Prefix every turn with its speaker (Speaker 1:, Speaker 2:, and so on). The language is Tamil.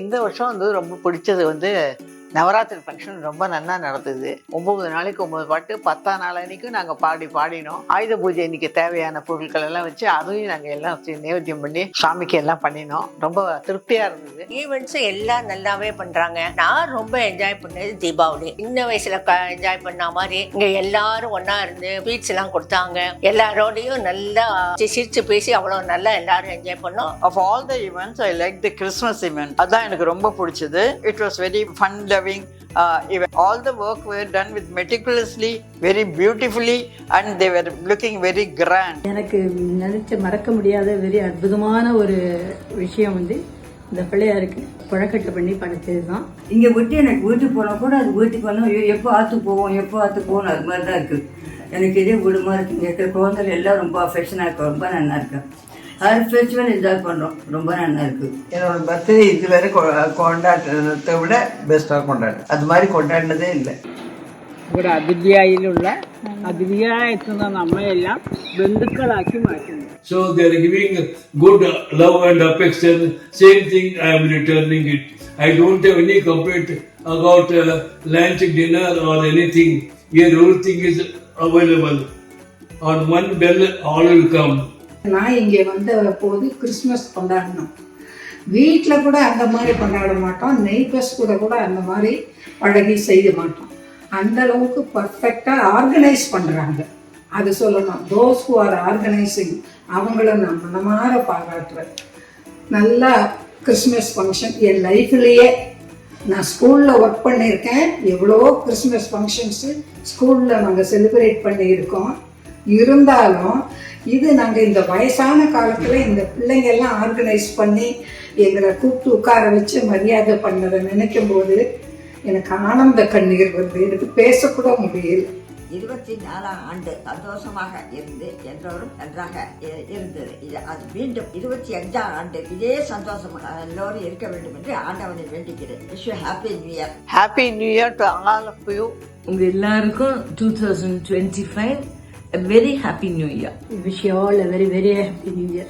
Speaker 1: இந்த வருஷம் வந்து ரொம்ப பிடிச்சது வந்து நவராத்திரி ஃபங்க்ஷன் ரொம்ப நல்லா நடந்தது. 9 நாளைக்கு 9 பாட்டு. 10ஆம் நாள் அன்னைக்கும் நாங்கள் பாடினோம். ஆயுத பூஜை இன்னைக்கு தேவையான பொருட்கள் எல்லாம் வச்சு அதையும் நாங்கள் எல்லாம் நைவேத்தியம் பண்ணி சாமிக்கு எல்லாம் பண்ணினோம். ரொம்ப திருப்தியாக இருந்தது.
Speaker 2: ஈவெண்ட்ஸ் எல்லாம் நல்லாவே பண்றாங்க. நான் ரொம்ப என்ஜாய் பண்ணது தீபாவளி. சின்ன வயசுல என்ஜாய் பண்ண மாதிரி இங்க எல்லாரும் ஒன்னா இருந்து ஸ்வீட்ஸ் எல்லாம் கொடுத்தாங்க. எல்லாரோடையும் நல்லா சிரிச்சு பேசி அவ்வளவு நல்லா எல்லாரும் என்ஜாய் பண்ணோம்.
Speaker 3: Of all the events, I like the Christmas event. அதான் எனக்கு ரொம்ப பிடிச்சது. It was very fun loving. Even all the work were done with meticulously, very beautifully, and they were looking very grand.
Speaker 4: எனக்கு நினைச்ச மறக்க முடியாத வெரி அற்புதமான ஒரு விஷயம் வந்து இந்த பிள்ளையாருக்கு புழக்கட்டை பண்ணி படைச்சது தான்.
Speaker 5: இங்கே விட்டு எனக்கு வீட்டுக்கு போனால் கூட அது வீட்டுக்கு வந்தால் எப்போ ஆற்று போவோம் அது மாதிரி தான் இருக்குது. எனக்கு இதே வீடுமா இருக்குது. இங்கே இருக்கிற குழந்தைகள் எல்லாம் ரொம்ப அஃபெக்ஷனாக இருக்கும். ரொம்ப நல்லா இருக்கு. ஹர் ஃபெஸ்டிவல் என்ஜாய் பண்ணுறோம். ரொம்ப நல்லா இருக்குது.
Speaker 6: என்னோட பர்த்டே இதுவரை கொண்டாடுறதை விட பெஸ்ட்டாக கொண்டாடு. அது மாதிரி கொண்டாடினதே இல்லை.
Speaker 7: ഇവിടെ അതിഥിയായിലുള്ള അതിഥിയായെത്തുന്ന നമ്മളെല്ലാം ബന്ധുക്കളാക്കി മാറ്റുന്നു.
Speaker 8: So they are giving good love and affection. Same thing I am returning it. I don't have any complaint about lunch, dinner or anything. Here everything is available. On one bell all will come.
Speaker 9: நான் இங்கே வந்த போது கிறிஸ்மஸ் கொண்டாடினோம். வீட்டில் கூட அந்த மாதிரி கொண்டாட மாட்டோம். நெய்பர்ஸ் கூட அந்த மாதிரி பழகி செய்ய மாட்டோம். அந்த அளவுக்கு பர்ஃபெக்டாக ஆர்கனைஸ் பண்ணுறாங்க. அது சொல்லணும். தோஸ் ஹூ ஆர் ஆர்கனைசிங் அவங்கள நான் மனமாற பாராட்டுறேன். நல்லா கிறிஸ்மஸ் ஃபங்க்ஷன் என் லைஃப்லேயே நான் ஸ்கூலில் ஒர்க் பண்ணியிருக்கேன். எவ்வளோ கிறிஸ்மஸ் ஃபங்க்ஷன்ஸு ஸ்கூலில் நாங்கள் செலிப்ரேட் பண்ணியிருக்கோம். இருந்தாலும் இது நாங்கள் இந்த வயசான காலத்தில் இந்த பிள்ளைங்கெல்லாம் ஆர்கனைஸ் பண்ணி எங்களை கூப்பிட்டு உட்கார வச்சு மரியாதை பண்ணதை நினைக்கும் போது எனக்கு ஆனந்த கண்ணீர் வருது. எனக்கு பேசக்கூட முடியல.
Speaker 5: 24ஆம் ஆண்டு சந்தோஷமாக இருந்து எல்லோரும் நன்றாக இருந்தது. அது மீண்டும் 25ஆம் ஆண்டு இதே சந்தோஷமாக எல்லோரும் இருக்க வேண்டும் என்று ஆண்டவனை வேண்டிக்கிறேன். Wish you happy new year.
Speaker 1: Happy new year to all of you.
Speaker 10: உங்க எல்லாருக்கும் 2025 a very happy new year.
Speaker 4: Wish you all a very very happy new year.